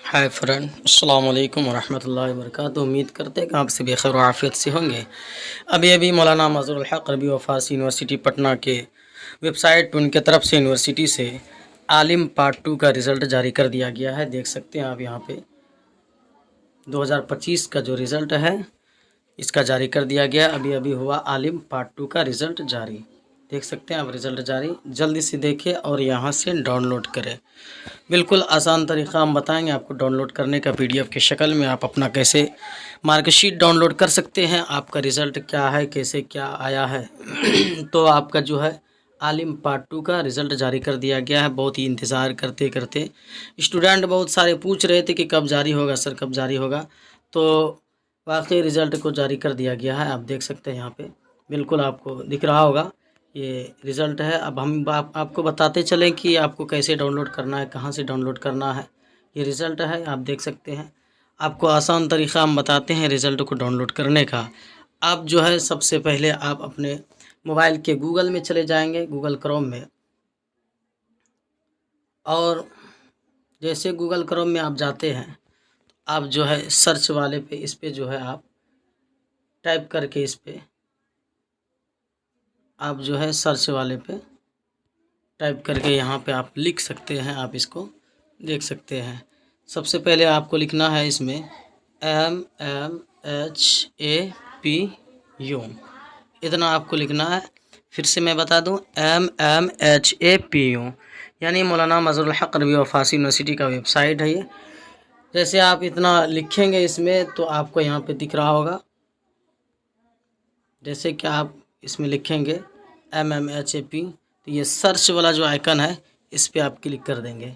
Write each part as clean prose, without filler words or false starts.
Hi friend, अस्सलाम वालेकुम वरहमतुल्लाहि वबरकातुहू। उम्मीद करते हैं कि आप सभी खैर आफियत से होंगे। अभी अभी मौलाना मज़हरुल हक़ अरबी व फ़ारसी यूनिवर्सिटी पटना के वेबसाइट पर उनके तरफ से यूनिवर्सिटी से आलिम पार्ट 2 का रिज़ल्ट जारी कर दिया गया है। देख सकते हैं आप यहाँ पे 2025 का जो रिज़ल्ट है इसका जारी कर दिया गया। अभी अभी हुआ आलिम पार्ट 2 का रिज़ल्ट जारी। देख सकते हैं आप रिज़ल्ट जारी, जल्दी से देखिए और यहाँ से डाउनलोड करें। बिल्कुल आसान तरीक़ा हम बताएंगे आपको डाउनलोड करने का। पीडीएफ की शक्ल में आप अपना कैसे मार्कशीट डाउनलोड कर सकते हैं, आपका रिज़ल्ट क्या है, कैसे क्या आया है। तो आपका जो है आलिम पार्ट 2 का रिज़ल्ट जारी कर दिया गया है। बहुत ही इंतज़ार करते करते स्टूडेंट बहुत सारे पूछ रहे थे कि कब जारी होगा सर, कब जारी होगा। तो वाकई रिज़ल्ट को जारी कर दिया गया है। आप देख सकते हैं यहाँ पे बिल्कुल आपको दिख रहा होगा ये रिज़ल्ट है। अब हम आपको बताते चलें कि आपको कैसे डाउनलोड करना है, कहाँ से डाउनलोड करना है। ये रिज़ल्ट है, आप देख सकते हैं। आपको आसान तरीक़ा हम बताते हैं रिज़ल्ट को डाउनलोड करने का। आप जो है सबसे पहले आप अपने मोबाइल के गूगल में चले जाएंगे, गूगल क्रोम में। और जैसे गूगल क्रोम में आप जाते हैं, आप जो है सर्च वाले पे, इस पे जो है आप टाइप करके, इस पे आप जो है सर्च वाले पे टाइप करके यहाँ पे आप लिख सकते हैं। आप इसको देख सकते हैं। सबसे पहले आपको लिखना है इसमें MMHAPU, इतना आपको लिखना है। फिर से मैं बता दूं, MMHAPU यानी मौलाना मज़हरुल हक़ अरबी व फ़ारसी यूनिवर्सिटी का वेबसाइट है ये। जैसे आप इतना लिखेंगे इसमें तो आपको यहाँ पे दिख रहा होगा। जैसे कि आप इसमें लिखेंगे MMHAP, तो ये सर्च वाला जो आइकन है इस पे आप क्लिक कर देंगे।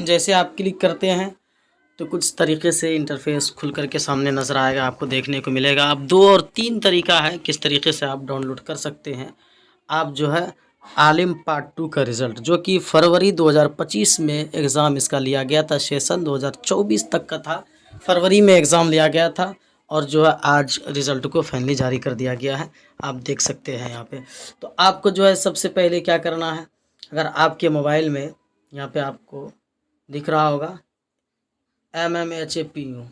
जैसे आप क्लिक करते हैं तो कुछ तरीके से इंटरफेस खुल करके सामने नज़र आएगा, आपको देखने को मिलेगा। अब 2 और 3 तरीका है किस तरीके से आप डाउनलोड कर सकते हैं। आप जो है आलिम पार्ट 2 का रिज़ल्ट, जो कि फरवरी 2025 में एग्ज़ाम इसका लिया गया था, सेशन 2024 तक का था, फरवरी में एग्ज़ाम लिया गया था। और जो है आज रिज़ल्ट को फाइनली जारी कर दिया गया है, आप देख सकते हैं यहाँ पे। तो आपको जो है सबसे पहले क्या करना है, अगर आपके मोबाइल में यहाँ पे आपको दिख रहा होगा MMHAPU,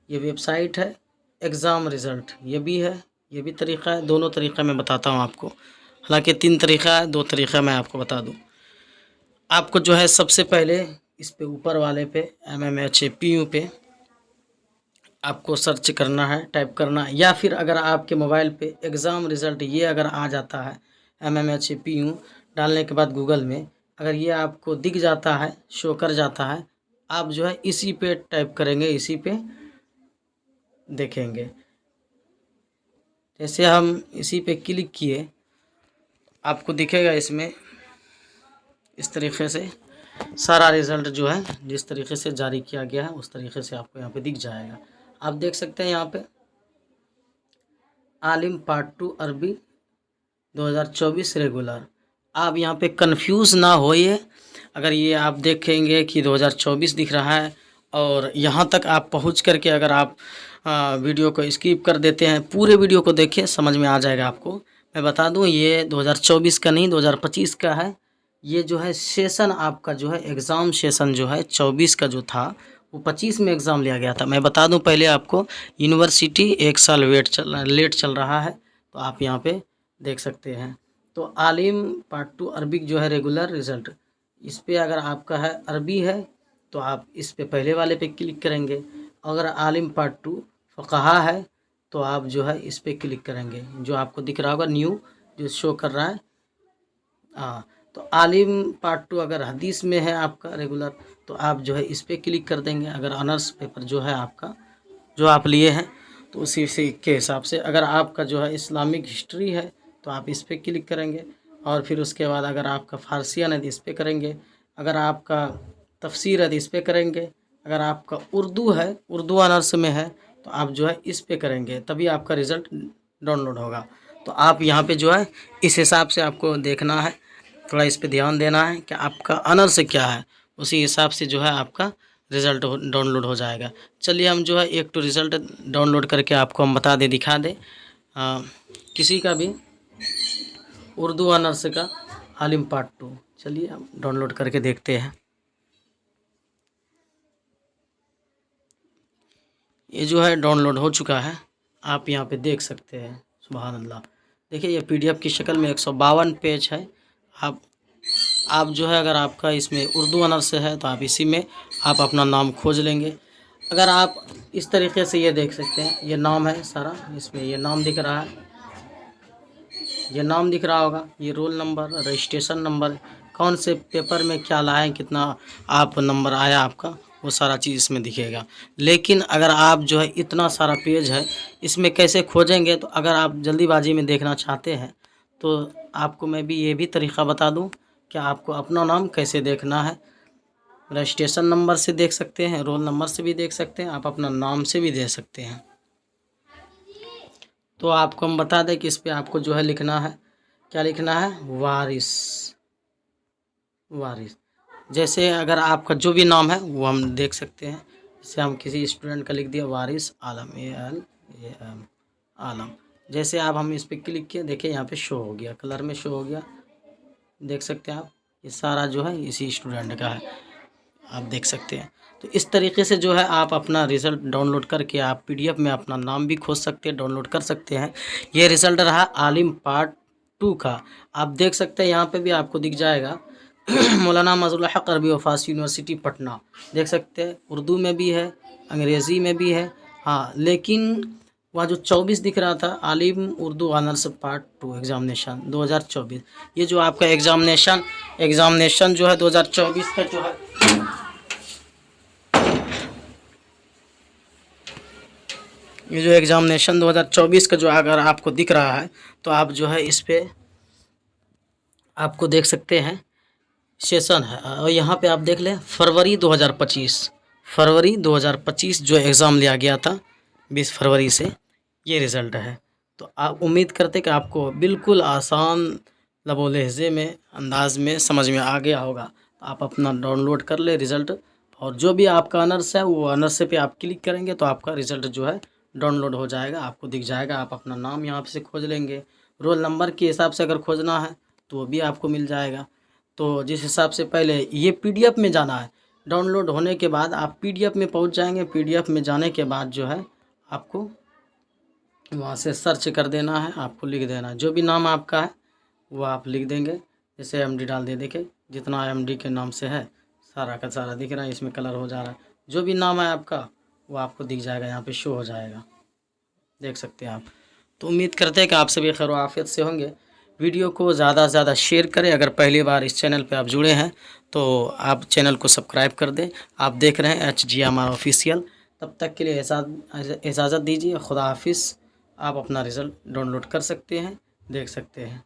ये वेबसाइट है। एग्ज़ाम रिज़ल्ट ये भी है, ये भी तरीक़ा है। दोनों तरीक़ा मैं बताता हूँ आपको, हालांकि 3 तरीक़ा है, 2 तरीक़ा मैं आपको बता दूँ। आपको जो है सबसे पहले इस पे ऊपर वाले पे MMHAPU पे आपको सर्च करना है, टाइप करना है। या फिर अगर आपके मोबाइल पे एग्ज़ाम रिज़ल्ट ये अगर आ जाता है MMHAPU डालने के बाद गूगल में, अगर ये आपको दिख जाता है, शो कर जाता है, आप जो है इसी पे टाइप करेंगे, इसी पे देखेंगे। जैसे हम इसी पे क्लिक किए, आपको दिखेगा इसमें इस तरीके से सारा रिज़ल्ट जो है जिस तरीके से जारी किया गया है उस तरीके से आपको यहाँ पे दिख जाएगा। आप देख सकते हैं यहाँ पे आलिम पार्ट 2 अरबी 2024 रेगुलर। आप यहाँ पे कंफ्यूज ना होइए। अगर ये आप देखेंगे कि 2024 दिख रहा है और यहाँ तक आप पहुँच करके अगर आप वीडियो को स्किप कर देते हैं, पूरे वीडियो को देखिए, समझ में आ जाएगा आपको। मैं बता दूं ये 2024 का नहीं 2025 का है। ये जो है सेशन आपका जो है एग्ज़ाम सेशन जो है 24 का जो था वो 25 में एग्ज़ाम लिया गया था। मैं बता दूं पहले आपको, यूनिवर्सिटी 1 साल लेट चल रहा है, तो आप यहाँ पे देख सकते हैं। तो आलिम पार्ट 2 अरबिक जो है रेगुलर रिज़ल्ट, इस पे अगर आपका है अरबी है तो आप इस पे पहले वाले पे क्लिक करेंगे। अगर आलिम पार्ट 2 फ़क़हा है तो आप जो है इस पे क्लिक करेंगे, जो आपको दिख रहा होगा न्यू जो शो कर रहा है। हाँ, तो आलिम पार्ट 2 अगर हदीस में है आपका रेगुलर तो आप जो है इस पे क्लिक कर देंगे। अगर ऑनर्स पेपर जो है आपका जो आप लिए हैं तो उसी से के हिसाब से, अगर आपका जो है इस्लामिक हिस्ट्री है तो आप इस पे क्लिक करेंगे। और फिर उसके बाद अगर आपका फ़ारसियन है तो इस पे करेंगे। अगर आपका तफसीर है तो इस पे करेंगे। अगर आपका उर्दू है, उर्दू ऑनर्स में है तो आप जो है इस पे करेंगे, तभी आपका रिज़ल्ट डाउनलोड होगा। तो आप यहाँ पे जो है इस हिसाब से आपको देखना है, थोड़ा इस पे ध्यान देना है कि आपका ऑनर्स क्या है, उसी हिसाब से जो है आपका रिज़ल्ट डाउनलोड हो जाएगा। चलिए हम जो है एक तो रिज़ल्ट डाउनलोड करके आपको हम बता दें, दिखा दें। किसी का भी उर्दू ऑनर्स का आलिम पार्ट 2, चलिए हम डाउनलोड करके देखते हैं। ये जो है डाउनलोड हो चुका है, आप यहाँ पे देख सकते हैं। सुभान अल्लाह। देखिए ये पीडीएफ की शक्ल में 152 पेज है। आप जो है अगर आपका इसमें उर्दू ऑनर्स से है तो आप इसी में आप अपना नाम खोज लेंगे। अगर आप इस तरीके से ये देख सकते हैं, ये नाम है सारा, इसमें ये नाम दिख रहा है, ये नाम दिख रहा होगा, ये रोल नंबर, रजिस्ट्रेशन नंबर, कौन से पेपर में क्या लाए, कितना आप नंबर आया आपका, वो सारा चीज़ इसमें दिखेगा। लेकिन अगर आप जो है इतना सारा पेज है, इसमें कैसे खोजेंगे, तो अगर आप जल्दीबाजी में देखना चाहते हैं तो आपको मैं भी ये भी तरीक़ा बता दूं कि आपको अपना नाम कैसे देखना है। रजिस्ट्रेशन नंबर से देख सकते हैं, रोल नंबर से भी देख सकते हैं, आप अपना नाम से भी दे सकते हैं। तो आपको हम बता दें कि इस पे आपको जो है लिखना है, क्या लिखना है, वारिस। वारिस जैसे अगर आपका जो भी नाम है वो हम देख सकते हैं। जैसे हम किसी स्टूडेंट का लिख दिया वारिस आलम, ALAM आलम। जैसे आप हम इस पर क्लिक किए, देखिए यहाँ पे शो हो गया, कलर में शो हो गया, देख सकते हैं आप। ये सारा जो है इसी स्टूडेंट का है, आप देख सकते हैं। तो इस तरीके से जो है आप अपना रिज़ल्ट डाउनलोड करके आप पीडीएफ में अपना नाम भी खोज सकते हैं, डाउनलोड कर सकते हैं। ये रिज़ल्ट रहा आलिम पार्ट 2 का। आप देख सकते हैं यहाँ पे भी आपको दिख जाएगा मौलाना मज़लुल हक़ अरबी व फ़ारसी यूनिवर्सिटी पटना, देख सकते हैं। उर्दू में भी है, अंग्रेज़ी में भी है। हाँ, लेकिन वहाँ जो 24 दिख रहा था, आलिम उर्दू ऑनर्स पार्ट 2 एग्ज़ामिनेशन 2024, ये जो आपका एग्ज़ामिनेशन जो है 2024 का जो है, ये जो एग्ज़ामिनेशन 2024 का जो अगर आपको दिख रहा है तो आप जो है इस पे आपको देख सकते हैं सेशन है। और यहाँ पे आप देख लें फरवरी 2025 जो एग्ज़ाम लिया गया था 20 फरवरी से, ये रिज़ल्ट है। तो आप उम्मीद करते कि आपको बिल्कुल आसान लबो लहज़े में अंदाज में समझ में आ गया होगा। आप अपना डाउनलोड कर ले रिज़ल्ट, और जो भी आपका ऑनर्स है वो ऑनर्स पे आप क्लिक करेंगे तो आपका रिज़ल्ट जो है डाउनलोड हो जाएगा, आपको दिख जाएगा। आप अपना नाम यहाँ से खोज लेंगे, रोल नंबर के हिसाब से अगर खोजना है तो वो भी आपको मिल जाएगा। तो जिस हिसाब से पहले ये पीडीएफ में जाना है, डाउनलोड होने के बाद आप पीडीएफ में पहुंच जाएंगे। पीडीएफ में जाने के बाद जो है आपको वहाँ से सर्च कर देना है, आपको लिख देना है जो भी नाम आपका है वो आप लिख देंगे। जैसे एमडी डाल दे, देखिए जितना एमडी के नाम से है सारा का सारा दिख रहा है, इसमें कलर हो जा रहा है। जो भी नाम है आपका वो आपको दिख जाएगा, यहाँ पे शो हो जाएगा, देख सकते हैं आप। तो उम्मीद करते हैं कि आप सभी खैर आफियत से होंगे। वीडियो को ज़्यादा से ज़्यादा शेयर करें। अगर पहली बार इस चैनल पे आप जुड़े हैं तो आप चैनल को सब्सक्राइब कर दें। आप देख रहे हैं HGMR ऑफिशियल। तब तक के लिए इजाज़त दीजिए, खुदा हाफिज़। आप अपना रिज़ल्ट डाउनलोड कर सकते हैं, देख सकते हैं।